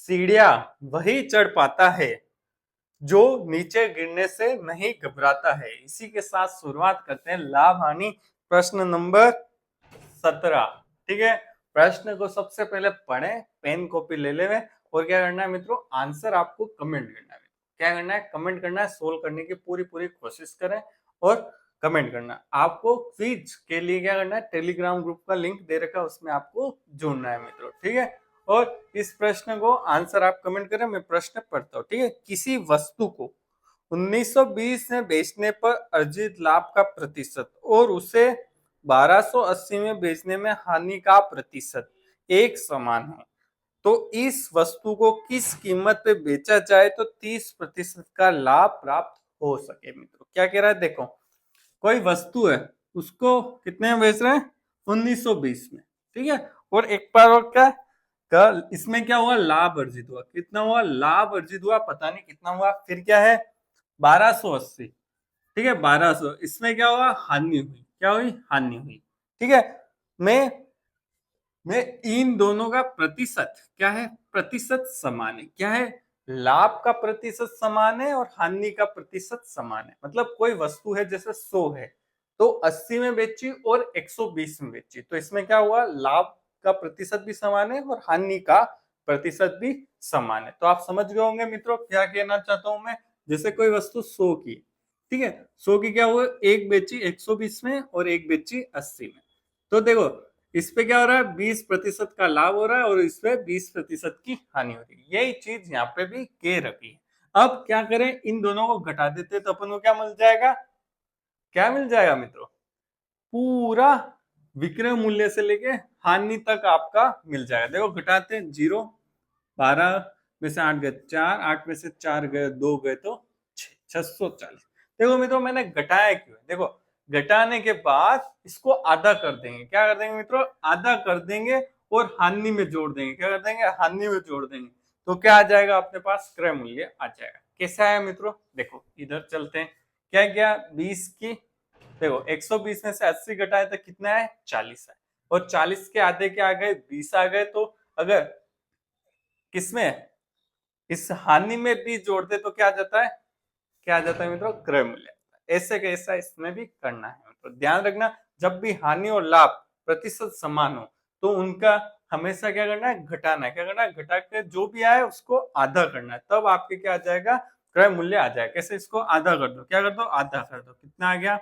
सीढ़ियां वही चढ़ पाता है जो नीचे गिरने से नहीं घबराता है। इसी के साथ शुरुआत करते हैं लाभ हानि प्रश्न नंबर 17। ठीक है, प्रश्न को सबसे पहले पढ़ें, पेन कॉपी ले लेवे और क्या करना है मित्रों, आंसर आपको कमेंट करना है। क्या करना है, कमेंट करना है, सोल्व करने की पूरी पूरी कोशिश करें और कमेंट करना। आपको क्विज के लिए क्या करना है, टेलीग्राम ग्रुप का लिंक दे रखा है, उसमें आपको जुड़ना है मित्रों। ठीक है, और इस प्रश्न को आंसर आप कमेंट करें, मैं प्रश्न पढ़ता हूँ। ठीक है, किसी वस्तु को 1920 में बेचने पर अर्जित लाभ का प्रतिशत और उसे 1280 में बेचने में हानि का प्रतिशत एक समान है, तो इस वस्तु को किस कीमत पे बेचा जाए तो 30% का लाभ प्राप्त हो सके। मित्रों क्या कह रहा है, देखो कोई वस्तु है, उसको कितने में बेच रहे हैं, 1920 में। ठीक है, और एक बार और क्या कल इसमें क्या हुआ, लाभ अर्जित हुआ। कितना हुआ, लाभ अर्जित हुआ, पता नहीं कितना हुआ। फिर क्या है, 1280। ठीक है, 1200, इसमें क्या हुआ, हानि हुई। क्या हुई, हानि हुई। ठीक है, मैं इन दोनों का प्रतिशत क्या है, प्रतिशत समान है। क्या है, लाभ का प्रतिशत समान है और हानि का प्रतिशत समान है। मतलब कोई वस्तु है जैसे 100 है तो 80 में बेची और 120 में बेची, तो इसमें क्या हुआ, लाभ का प्रतिशत भी समान है और हानि का प्रतिशत भी समान है। तो आप समझ गए होंगे मित्रों क्या कहना चाहता हूं मैं। जैसे कोई वस्तु 100 की, ठीक है, 100 की क्या हुआ, एक बेची 120 में और एक बेची 80 में। तो देखो इस पे क्या हो रहा है, 20% का लाभ हो रहा है और इस पे 20% की हानि हो रही है। यही चीज यहाँ पे भी के रखी है। अब क्या करें, इन दोनों को घटा देते तो अपन को क्या मिल जाएगा, क्या मिल जाएगा मित्रों, पूरा विक्रय मूल्य से लेके हानि तक आपका मिल जाएगा। देखो घटाते हैं, 0, 12 में से 8 गए 4, 8 में से 4 गए 2 गए तो 640। देखो मित्रों मैंने घटाया क्यों है, देखो घटाने के बाद इसको आधा कर देंगे। क्या कर देंगे मित्रों, आधा कर देंगे और हानि में जोड़ देंगे। क्या कर देंगे, हानि में जोड़ देंगे, तो क्या आ जाएगा अपने पास, क्रय मूल्य आ जाएगा। कैसा है मित्रों, देखो इधर चलते हैं। क्या क्या, 20 की, देखो 120 में से 80 घटाए तो कितना है, 40 है, और 40 के आधे के आ गए 20 आ गए। तो अगर किसमें, इस हानि में भी जोड़ते तो क्या आ जाता है, क्या आ जाता है मित्रों, क्रय मूल्य। ऐसे कैसा इसमें भी करना है। तो ध्यान रखना, जब भी हानि और लाभ प्रतिशत समान हो तो उनका हमेशा क्या करना है, घटाना है। क्या करना है, घटा के जो भी आए उसको आधा करना है, तब आपके क्या आ जाएगा, क्रय मूल्य आ जाएगा। कैसे, इसको आधा कर दो, क्या कर दो, आधा कर दो, कितना आ गया,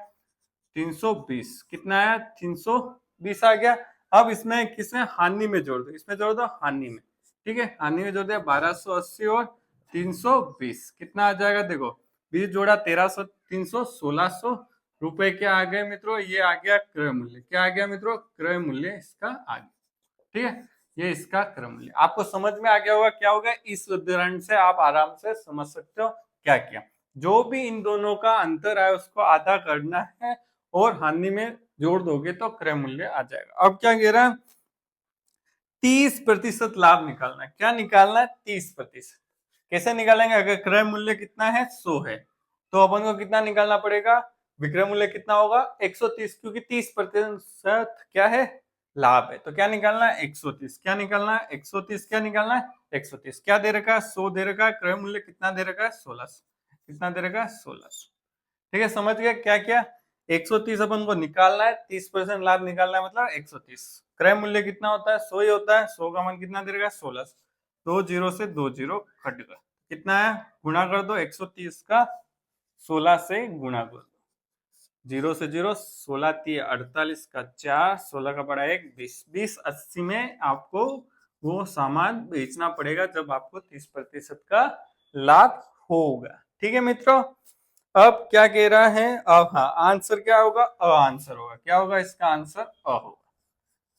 320। कितना आया, 320 आ गया। अब इसमें किसमें, हानि में जोड़ दो, इसमें जोड़ दो हानि में। ठीक है, हानि में जोड़ दिया 1280 और 320, कितना आ जाएगा, देखो 20 जोड़ा 1300, 300, 1600 रुपए के आ गए मित्रों। ये आ गया क्रय मूल्य। क्या आ गया मित्रों, क्रय मूल्य इसका आ गया। ठीक है, ये इसका क्रय मूल्य आपको समझ में आ गया होगा। क्या होगा, इस उदाहरण से आप आराम से समझ सकते हो क्या किया। जो भी इन दोनों का अंतर है उसको आधा करना है और हानि में जोड़ दोगे तो क्रय मूल्य आ जाएगा। अब क्या कह रहा है, 30% लाभ निकालना है। क्या निकालना है, 30%। कैसे निकालेंगे, अगर क्रय मूल्य कितना है, 100 है, तो अपन को कितना निकालना पड़ेगा, विक्रय मूल्य कितना होगा, 130, क्योंकि 30% क्या है, लाभ है। तो क्या निकालना है, 130। क्या निकालना है, 130। क्या निकालना है, 130। क्या दे रखा है, 100 दे रखा है। क्रय मूल्य कितना दे रखा है, 1600। कितना दे रखा है, 1600। ठीक है, समझ गया क्या क्या, 130 अपन को निकालना है, 30% लाभ निकालना है, मतलब 130। क्रय मूल्य कितना होता है, 100 ही होता है। 100 का मान कितना दे रखा है, 1600। 2 जीरो से 2 जीरो कट गए, कितना है, गुणा कर दो 130 का 16 से गुणा कर दो, 0 से 0, 16 3 48 का 4, 16 का पड़ा 1, 20, 20 80 में आपको वो सामान बेचना पड़ेगा जब आपको 30% का लाभ होगा। ठीक है मित्रों, अब क्या कह रहा है, अब हाँ आंसर क्या होगा, आंसर होगा, क्या होगा इसका आंसर, होगा।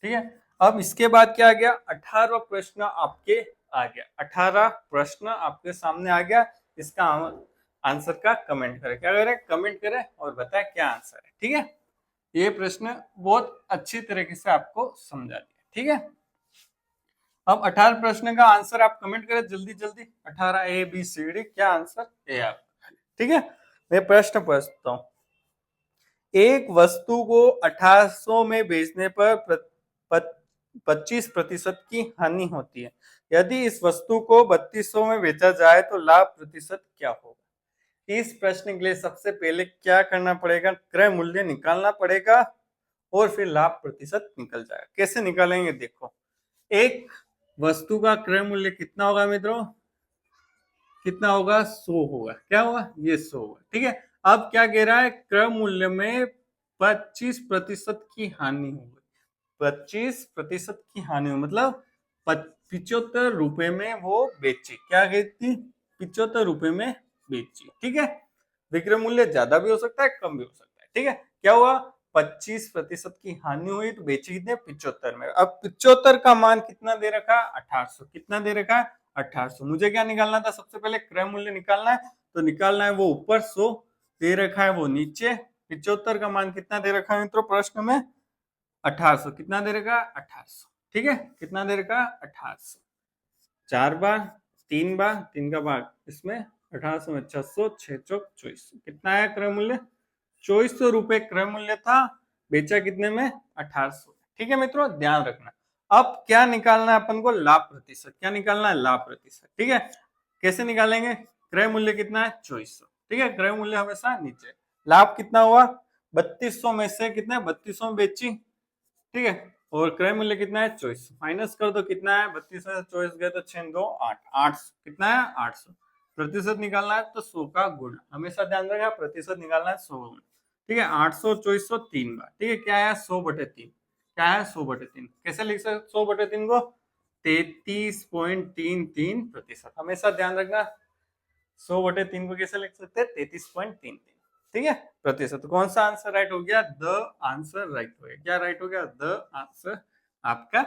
ठीक है, अब इसके बाद क्या आ गया, 18वां प्रश्न आपके आ गया। 18 प्रश्न आपके सामने आ गया। इसका आंसर का कमेंट करें, क्या करें, कमेंट करें और बताएं क्या आंसर है। ठीक है, ये प्रश्न बहुत अच्छी तरीके से आपको समझा दिया। ठीक है, अब 18 प्रश्न का आंसर आप कमेंट करें जल्दी जल्दी। 18 ए बी सी डी, क्या आंसर ए आप। ठीक है, मैं प्रश्न पूछता हूं, एक वस्तु को 1800 में बेचने पर 25% की हानि होती है। यदि इस वस्तु को 3200 में बेचा जाए तो लाभ प्रतिशत क्या होगा। इस प्रश्न के लिए सबसे पहले क्या करना पड़ेगा, क्रय मूल्य निकालना पड़ेगा और फिर लाभ प्रतिशत निकल जाएगा। कैसे निकालेंगे, देखो एक वस्तु का क्रय मूल्य कितना होगा मित्रों, कितना होगा, 100 होगा। क्या होगा, ये 100 होगा। ठीक है, अब क्या कह रहा है, क्रय मूल्य में 25% की हानि होगी। 25% की हानि हो मतलब 75 रुपए में वो बेची। क्या कहती, 75 रुपए में बेची। ठीक है, विक्रय मूल्य ज्यादा भी हो सकता है, कम भी हो सकता है। ठीक है, क्या हुआ, 25% की हानि हुई तो बेची कितने, 75 में। अब 75 का मान कितना दे रखा है, 1800। कितना दे रखा है, 1800। मुझे क्या निकालना था, सबसे पहले क्रय मूल्य निकालना है, तो निकालना है वो ऊपर 100 दे रखा है, वो नीचे 75 का मान कितना दे रखा है मित्रों प्रश्न में, 1800। कितना दे रखा, 1800। ठीक है, कितना दे रखा, 1800। 4 बार, 3 बार, 3 का भाग इसमें 1800 में 600, 6 चौक 2400। कितना आया क्रय मूल्य, 2400 रुपए क्रय मूल्य था, बेचा कितने में, 1800। ठीक है मित्रों, ध्यान रखना। अब क्या निकालना है अपन को, लाभ प्रतिशत। क्या निकालना है, लाभ प्रतिशत। ठीक है, कैसे निकालेंगे, क्रय मूल्य कितना है, 2400। ठीक है, क्रय मूल्य हमेशा नीचे, लाभ कितना हुआ, 3200 में से कितना, 3200 में बेची। ठीक है, और क्रय मूल्य कितना है, 2400। माइनस कर दो, कितना है, 32 में से 24 गए तो 6 2 8, 800। कितना है, 800। प्रतिशत निकालना है तो 100 का गुण, हमेशा ध्यान रखा, प्रतिशत निकालना है 100 गुण। ठीक है, 800 2400 3 बार। ठीक है, क्या है, 100/3। क्या है, 100/3। कैसे लिख सकते 100/3 को, 33.33%। हमेशा ध्यान रखना, 100/3 को कैसे लिख सकते हैं, 33.33। ठीक है, प्रतिशत। कौन सा आंसर राइट हो गया, द आंसर राइट हो गया। क्या राइट हो गया, द आंसर आपका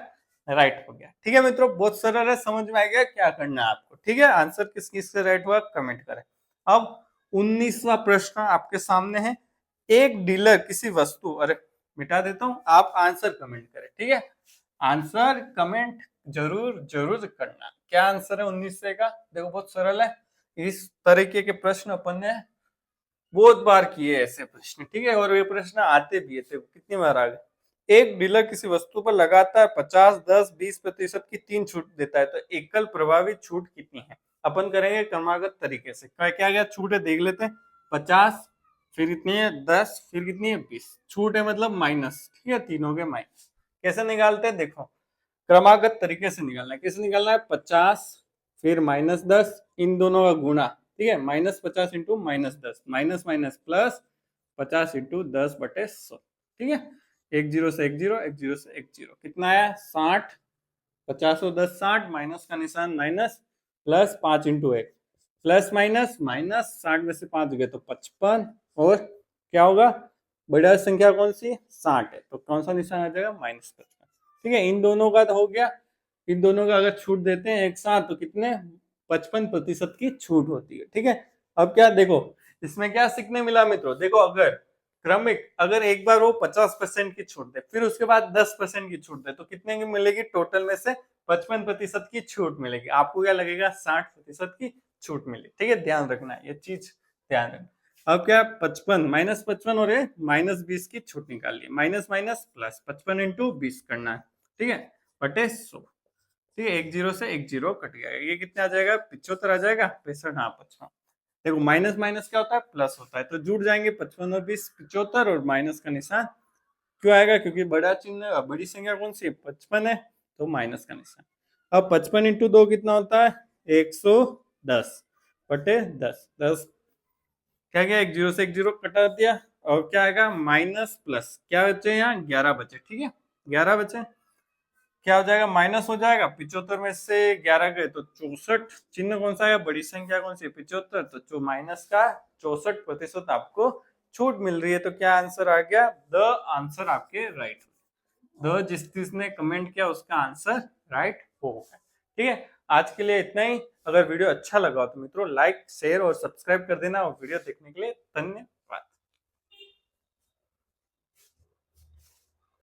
राइट हो गया। ठीक है मित्रों, बहुत सरल है, समझ में आ गया क्या करना है आपको। ठीक है, आंसर किस किस से राइट हुआ कमेंट करें। अब 19वां प्रश्न आपके सामने है। एक डीलर किसी वस्तु, अरे मिटा देता हूं, आप आंसर कमेंट करें। ठीक है, आंसर कमेंट जरूर जरूर करना। क्या आंसर है 19 का, देखो बहुत सरल है। इस तरीके के प्रश्न अपन ने बहुत बार किए ऐसे प्रश्न। ठीक है, और ये प्रश्न आते भी है, कितनी बार आ गए। एक डीलर किसी वस्तु पर लगातार 50, 10, 20% की 3 छूट देता है, तो एकल प्रभावी छूट कितनी है। अपन करेंगे क्रमागत तरीके से। क्या क्या छूट है देख लेते हैं। 50, फिर कितनी है 10, फिर कितनी है 20। छूट है मतलब माइनस। ठीक है, तीनों के माइनस। कैसे निकालते हैं, देखो क्रमागत तरीके से निकालना है। कैसे निकालना है, 50 फिर -10, इन दोनों का गुणा। ठीक है, -50 into -10, minus minus plus 50 into 10/100। ठीक है, 1 0 से 1 0, 1 0 से 1 0। कितना है, 60। 50 और 10 60, माइनस का निशान minus, plus 5 into 1, plus minus minus, 60 में से 5 गए तो 55। और क्या होगा, बड़ा संख्या कौन सी, 60 है, तो कौन सा निशान आ जाएगा, -55। ठीक है, इन दोनों का तो हो गया। इन दोनों का अगर छूट देते हैं एक साथ तो कितने, 55% की छूट होती है। ठीक है, अब क्या देखो, इसमें क्या सीखने मिला मित्रों, देखो अगर क्रमिक, अगर एक बार वो 50% की छूट दे, फिर उसके बाद 10% की छूट दे, तो कितने की मिलेगी, टोटल में से 55% की छूट मिलेगी। आपको क्या लगेगा, 60% की छूट मिली। ठीक है, ध्यान रखना है ये चीज, ध्यान रखना। अब क्या, 55 -55 और -20 की छूट निकाल ली। माइनस माइनस प्लस 55 इंटू 20 करना है। ठीक है, बटे 100। ठीक है, 1 0 से 1 0 कट गया। ये कितना आ जाएगा, 75 आ जाएगा, 65, हाँ 55। देखो माइनस माइनस क्या होता है, प्लस होता है, तो जुड़ जाएंगे 55 और 20, 75, और माइनस का निशान क्यों आएगा, क्योंकि बड़ा चिन्ह, बड़ी संख्या कौन सी है, 55 है, तो माइनस का निशान। अब 55 इंटू 2 कितना होता है, 110/10। 10 क्या गया, 1 0 से 1 0 कटा दिया, और क्या आएगा, माइनस प्लस, क्या बचे यहाँ, 11 बचे। ठीक है, 11 बचे, क्या हो जाएगा, माइनस हो जाएगा। 75 में से 11 गए तो 64। चिन्ह कौन सा है, बड़ी संख्या कौन सी है, 75, तो जो माइनस का 64% आपको छूट मिल रही है। तो क्या आंसर आ गया, द आंसर आपके राइट। द जिसने कमेंट किया उसका आंसर राइट होगा। ठीक है, आज के लिए इतना ही। अगर वीडियो अच्छा लगा तो मित्रों लाइक, शेयर और सब्सक्राइब कर देना, और वीडियो देखने के लिए धन्यवाद।